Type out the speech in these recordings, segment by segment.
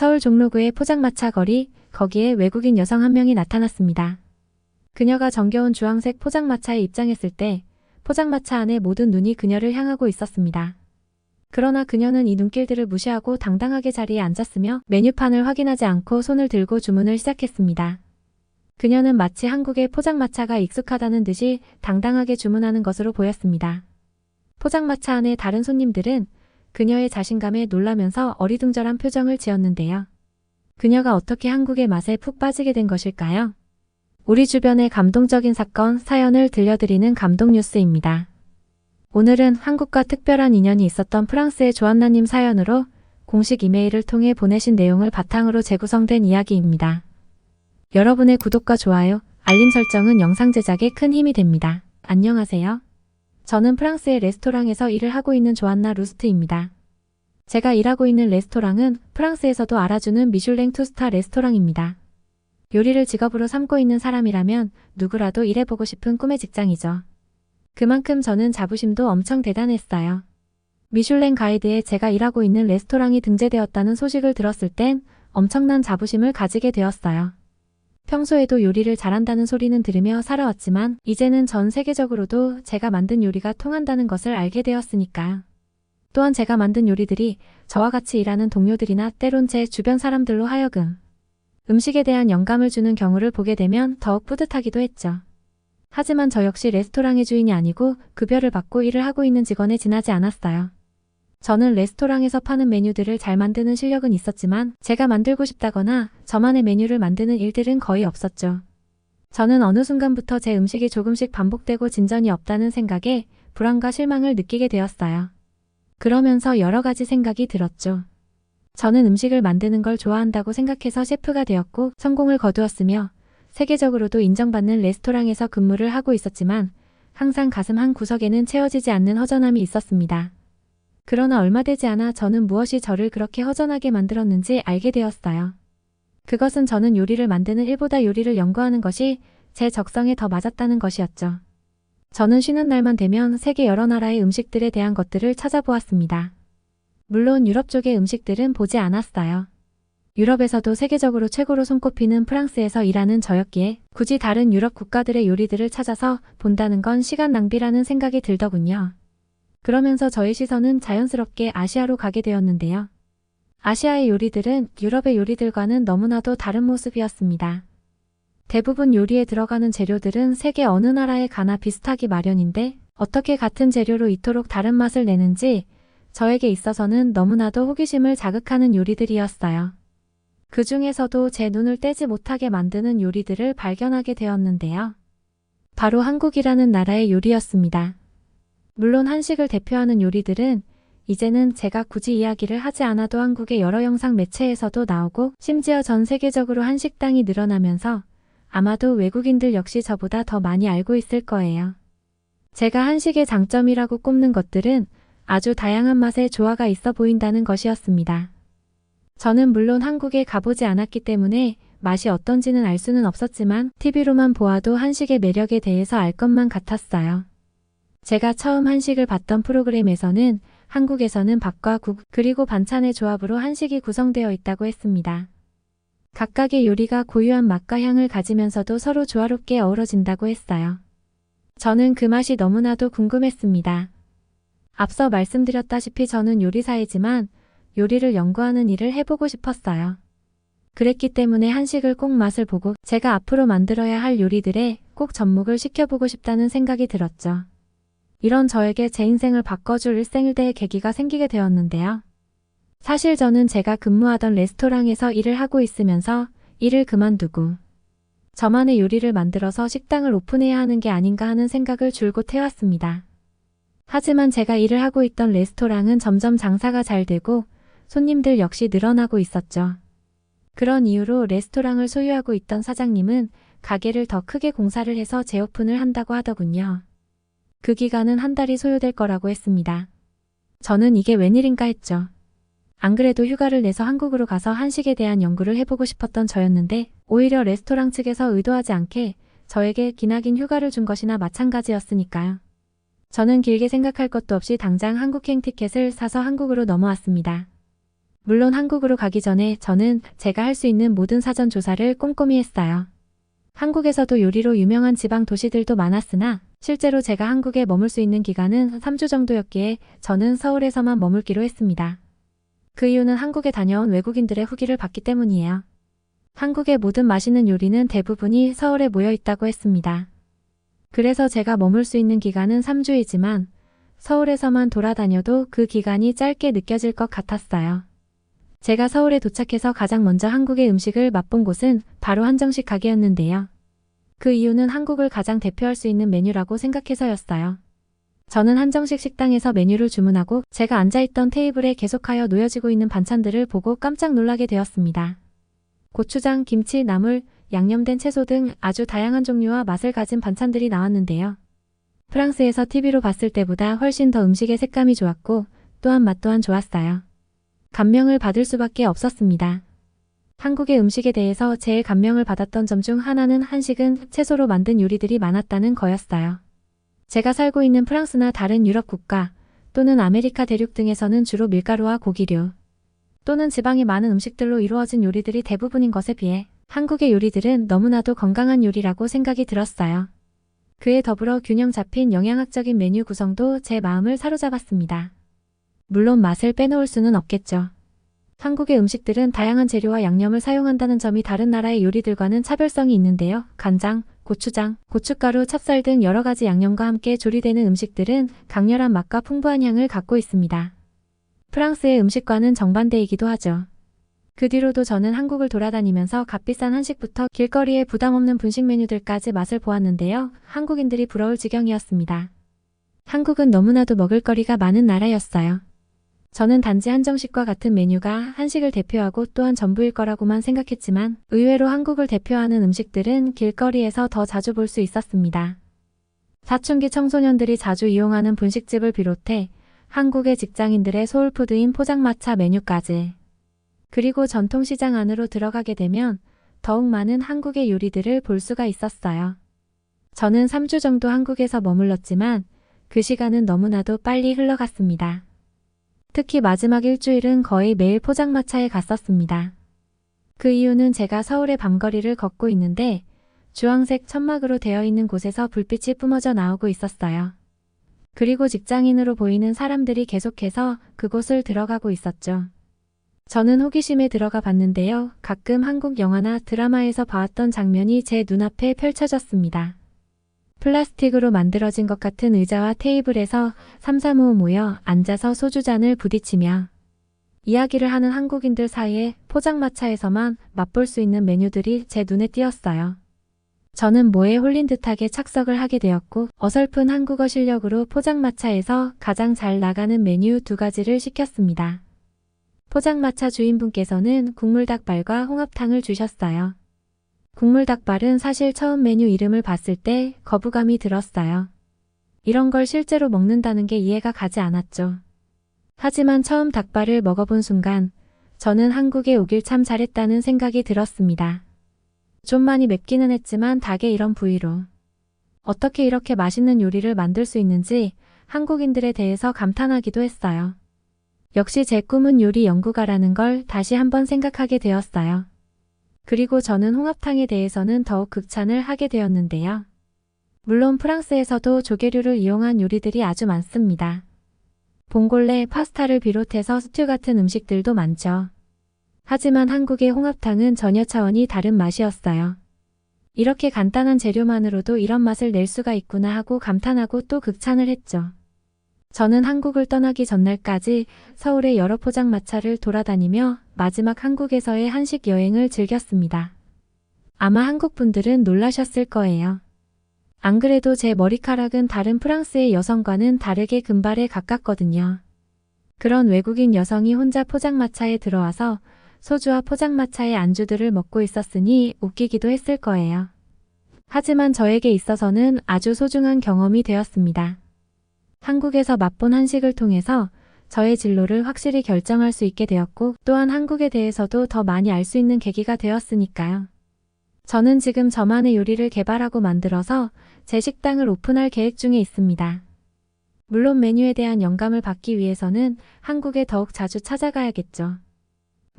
서울 종로구의 포장마차 거리, 거기에 외국인 여성 한 명이 나타났습니다. 그녀가 정겨운 주황색 포장마차에 입장했을 때 포장마차 안의 모든 눈이 그녀를 향하고 있었습니다. 그러나 그녀는 이 눈길들을 무시하고 당당하게 자리에 앉았으며 메뉴판을 확인하지 않고 손을 들고 주문을 시작했습니다. 그녀는 마치 한국의 포장마차가 익숙하다는 듯이 당당하게 주문하는 것으로 보였습니다. 포장마차 안의 다른 손님들은 그녀의 자신감에 놀라면서 어리둥절한 표정을 지었는데요. 그녀가 어떻게 한국의 맛에 푹 빠지게 된 것일까요? 우리 주변의 감동적인 사건, 사연을 들려드리는 감동뉴스입니다. 오늘은 한국과 특별한 인연이 있었던 프랑스의 조안나님 사연으로 공식 이메일을 통해 보내신 내용을 바탕으로 재구성된 이야기입니다. 여러분의 구독과 좋아요, 알림 설정은 영상 제작에 큰 힘이 됩니다. 안녕하세요. 저는 프랑스의 레스토랑에서 일을 하고 있는 조안나 루스트입니다. 제가 일하고 있는 레스토랑은 프랑스에서도 알아주는 미슐랭 2스타 레스토랑입니다. 요리를 직업으로 삼고 있는 사람이라면 누구라도 일해보고 싶은 꿈의 직장이죠. 그만큼 저는 자부심도 엄청 대단했어요. 미슐랭 가이드에 제가 일하고 있는 레스토랑이 등재되었다는 소식을 들었을 땐 엄청난 자부심을 가지게 되었어요. 평소에도 요리를 잘한다는 소리는 들으며 살아왔지만 이제는 전 세계적으로도 제가 만든 요리가 통한다는 것을 알게 되었으니까요. 또한 제가 만든 요리들이 저와 같이 일하는 동료들이나 때론 제 주변 사람들로 하여금 음식에 대한 영감을 주는 경우를 보게 되면 더욱 뿌듯하기도 했죠. 하지만 저 역시 레스토랑의 주인이 아니고 급여를 받고 일을 하고 있는 직원에 지나지 않았어요. 저는 레스토랑에서 파는 메뉴들을 잘 만드는 실력은 있었지만 제가 만들고 싶다거나 저만의 메뉴를 만드는 일들은 거의 없었죠. 저는 어느 순간부터 제 음식이 조금씩 반복되고 진전이 없다는 생각에 불안과 실망을 느끼게 되었어요. 그러면서 여러 가지 생각이 들었죠. 저는 음식을 만드는 걸 좋아한다고 생각해서 셰프가 되었고 성공을 거두었으며 세계적으로도 인정받는 레스토랑에서 근무를 하고 있었지만 항상 가슴 한 구석에는 채워지지 않는 허전함이 있었습니다. 그러나 얼마 되지 않아 저는 무엇이 저를 그렇게 허전하게 만들었는지 알게 되었어요. 그것은 저는 요리를 만드는 일보다 요리를 연구하는 것이 제 적성에 더 맞았다는 것이었죠. 저는 쉬는 날만 되면 세계 여러 나라의 음식들에 대한 것들을 찾아보았습니다. 물론 유럽 쪽의 음식들은 보지 않았어요. 유럽에서도 세계적으로 최고로 손꼽히는 프랑스에서 일하는 저였기에 굳이 다른 유럽 국가들의 요리들을 찾아서 본다는 건 시간 낭비라는 생각이 들더군요. 그러면서 저의 시선은 자연스럽게 아시아로 가게 되었는데요. 아시아의 요리들은 유럽의 요리들과는 너무나도 다른 모습이었습니다. 대부분 요리에 들어가는 재료들은 세계 어느 나라에 가나 비슷하기 마련인데 어떻게 같은 재료로 이토록 다른 맛을 내는지 저에게 있어서는 너무나도 호기심을 자극하는 요리들이었어요. 그 중에서도 제 눈을 떼지 못하게 만드는 요리들을 발견하게 되었는데요. 바로 한국이라는 나라의 요리였습니다. 물론 한식을 대표하는 요리들은 이제는 제가 굳이 이야기를 하지 않아도 한국의 여러 영상 매체에서도 나오고 심지어 전 세계적으로 한식당이 늘어나면서 아마도 외국인들 역시 저보다 더 많이 알고 있을 거예요. 제가 한식의 장점이라고 꼽는 것들은 아주 다양한 맛의 조화가 있어 보인다는 것이었습니다. 저는 물론 한국에 가보지 않았기 때문에 맛이 어떤지는 알 수는 없었지만 TV로만 보아도 한식의 매력에 대해서 알 것만 같았어요. 제가 처음 한식을 봤던 프로그램에서는 한국에서는 밥과 국 그리고 반찬의 조합으로 한식이 구성되어 있다고 했습니다. 각각의 요리가 고유한 맛과 향을 가지면서도 서로 조화롭게 어우러진다고 했어요. 저는 그 맛이 너무나도 궁금했습니다. 앞서 말씀드렸다시피 저는 요리사이지만 요리를 연구하는 일을 해보고 싶었어요. 그랬기 때문에 한식을 꼭 맛을 보고 제가 앞으로 만들어야 할 요리들에 꼭 접목을 시켜보고 싶다는 생각이 들었죠. 이런 저에게 제 인생을 바꿔줄 일생일대의 계기가 생기게 되었는데요. 사실 저는 제가 근무하던 레스토랑에서 일을 하고 있으면서 일을 그만두고 저만의 요리를 만들어서 식당을 오픈해야 하는 게 아닌가 하는 생각을 줄곧 해왔습니다. 하지만 제가 일을 하고 있던 레스토랑은 점점 장사가 잘 되고 손님들 역시 늘어나고 있었죠. 그런 이유로 레스토랑을 소유하고 있던 사장님은 가게를 더 크게 공사를 해서 재오픈을 한다고 하더군요. 그 기간은 한 달이 소요될 거라고 했습니다. 저는 이게 웬일인가 했죠. 안 그래도 휴가를 내서 한국으로 가서 한식에 대한 연구를 해보고 싶었던 저였는데 오히려 레스토랑 측에서 의도하지 않게 저에게 기나긴 휴가를 준 것이나 마찬가지였으니까요. 저는 길게 생각할 것도 없이 당장 한국행 티켓을 사서 한국으로 넘어왔습니다. 물론 한국으로 가기 전에 저는 제가 할 수 있는 모든 사전 조사를 꼼꼼히 했어요. 한국에서도 요리로 유명한 지방 도시들도 많았으나 실제로 제가 한국에 머물 수 있는 기간은 3주 정도였기에 저는 서울에서만 머물기로 했습니다. 그 이유는 한국에 다녀온 외국인들의 후기를 봤기 때문이에요. 한국의 모든 맛있는 요리는 대부분이 서울에 모여 있다고 했습니다. 그래서 제가 머물 수 있는 기간은 3주이지만 서울에서만 돌아다녀도 그 기간이 짧게 느껴질 것 같았어요. 제가 서울에 도착해서 가장 먼저 한국의 음식을 맛본 곳은 바로 한정식 가게였는데요. 그 이유는 한국을 가장 대표할 수 있는 메뉴라고 생각해서였어요. 저는 한정식 식당에서 메뉴를 주문하고 제가 앉아있던 테이블에 계속하여 놓여지고 있는 반찬들을 보고 깜짝 놀라게 되었습니다. 고추장, 김치, 나물, 양념된 채소 등 아주 다양한 종류와 맛을 가진 반찬들이 나왔는데요. 프랑스에서 TV로 봤을 때보다 훨씬 더 음식의 색감이 좋았고 또한 맛 또한 좋았어요. 감명을 받을 수밖에 없었습니다. 한국의 음식에 대해서 제일 감명을 받았던 점 중 하나는 한식은 채소로 만든 요리들이 많았다는 거였어요. 제가 살고 있는 프랑스나 다른 유럽 국가 또는 아메리카 대륙 등에서는 주로 밀가루와 고기류 또는 지방이 많은 음식들로 이루어진 요리들이 대부분인 것에 비해 한국의 요리들은 너무나도 건강한 요리라고 생각이 들었어요. 그에 더불어 균형 잡힌 영양학적인 메뉴 구성도 제 마음을 사로잡았습니다. 물론 맛을 빼놓을 수는 없겠죠. 한국의 음식들은 다양한 재료와 양념을 사용한다는 점이 다른 나라의 요리들과는 차별성이 있는데요. 간장, 고추장, 고춧가루, 찹쌀 등 여러 가지 양념과 함께 조리되는 음식들은 강렬한 맛과 풍부한 향을 갖고 있습니다. 프랑스의 음식과는 정반대이기도 하죠. 그 뒤로도 저는 한국을 돌아다니면서 값비싼 한식부터 길거리의 부담 없는 분식 메뉴들까지 맛을 보았는데요. 한국인들이 부러울 지경이었습니다. 한국은 너무나도 먹을거리가 많은 나라였어요. 저는 단지 한정식과 같은 메뉴가 한식을 대표하고 또한 전부일 거라고만 생각했지만 의외로 한국을 대표하는 음식들은 길거리에서 더 자주 볼 수 있었습니다. 사춘기 청소년들이 자주 이용하는 분식집을 비롯해 한국의 직장인들의 소울푸드인 포장마차 메뉴까지 그리고 전통시장 안으로 들어가게 되면 더욱 많은 한국의 요리들을 볼 수가 있었어요. 저는 3주 정도 한국에서 머물렀지만 그 시간은 너무나도 빨리 흘러갔습니다. 특히 마지막 일주일은 거의 매일 포장마차에 갔었습니다. 그 이유는 제가 서울의 밤거리를 걷고 있는데 주황색 천막으로 되어 있는 곳에서 불빛이 뿜어져 나오고 있었어요. 그리고 직장인으로 보이는 사람들이 계속해서 그곳을 들어가고 있었죠. 저는 호기심에 들어가 봤는데요. 가끔 한국 영화나 드라마에서 봐왔던 장면이 제 눈앞에 펼쳐졌습니다. 플라스틱으로 만들어진 것 같은 의자와 테이블에서 삼삼오오 모여 앉아서 소주잔을 부딪히며 이야기를 하는 한국인들 사이에 포장마차에서만 맛볼 수 있는 메뉴들이 제 눈에 띄었어요. 저는 뭐에 홀린 듯하게 착석을 하게 되었고 어설픈 한국어 실력으로 포장마차에서 가장 잘 나가는 메뉴 2가지를 시켰습니다. 포장마차 주인분께서는 국물닭발과 홍합탕을 주셨어요. 국물닭발은 사실 처음 메뉴 이름을 봤을 때 거부감이 들었어요. 이런 걸 실제로 먹는다는 게 이해가 가지 않았죠. 하지만 처음 닭발을 먹어본 순간 저는 한국에 오길 참 잘했다는 생각이 들었습니다. 좀 많이 맵기는 했지만 닭의 이런 부위로 어떻게 이렇게 맛있는 요리를 만들 수 있는지 한국인들에 대해서 감탄하기도 했어요. 역시 제 꿈은 요리 연구가라는 걸 다시 한번 생각하게 되었어요. 그리고 저는 홍합탕에 대해서는 더욱 극찬을 하게 되었는데요. 물론 프랑스에서도 조개류를 이용한 요리들이 아주 많습니다. 봉골레, 파스타를 비롯해서 스튜 같은 음식들도 많죠. 하지만 한국의 홍합탕은 전혀 차원이 다른 맛이었어요. 이렇게 간단한 재료만으로도 이런 맛을 낼 수가 있구나 하고 감탄하고 또 극찬을 했죠. 저는 한국을 떠나기 전날까지 서울의 여러 포장마차를 돌아다니며 마지막 한국에서의 한식 여행을 즐겼습니다. 아마 한국 분들은 놀라셨을 거예요. 안 그래도 제 머리카락은 다른 프랑스의 여성과는 다르게 금발에 가깝거든요. 그런 외국인 여성이 혼자 포장마차에 들어와서 소주와 포장마차의 안주들을 먹고 있었으니 웃기기도 했을 거예요. 하지만 저에게 있어서는 아주 소중한 경험이 되었습니다. 한국에서 맛본 한식을 통해서 저의 진로를 확실히 결정할 수 있게 되었고 또한 한국에 대해서도 더 많이 알 수 있는 계기가 되었으니까요. 저는 지금 저만의 요리를 개발하고 만들어서 제 식당을 오픈할 계획 중에 있습니다. 물론 메뉴에 대한 영감을 받기 위해서는 한국에 더욱 자주 찾아가야겠죠.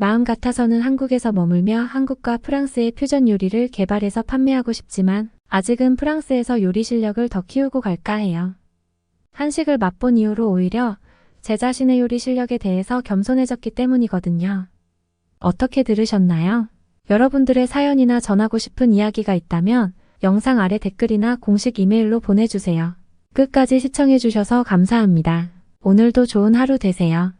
마음 같아서는 한국에서 머물며 한국과 프랑스의 퓨전 요리를 개발해서 판매하고 싶지만 아직은 프랑스에서 요리 실력을 더 키우고 갈까 해요. 한식을 맛본 이후로 오히려 제 자신의 요리 실력에 대해서 겸손해졌기 때문이거든요. 어떻게 들으셨나요? 여러분들의 사연이나 전하고 싶은 이야기가 있다면 영상 아래 댓글이나 공식 이메일로 보내주세요. 끝까지 시청해주셔서 감사합니다. 오늘도 좋은 하루 되세요.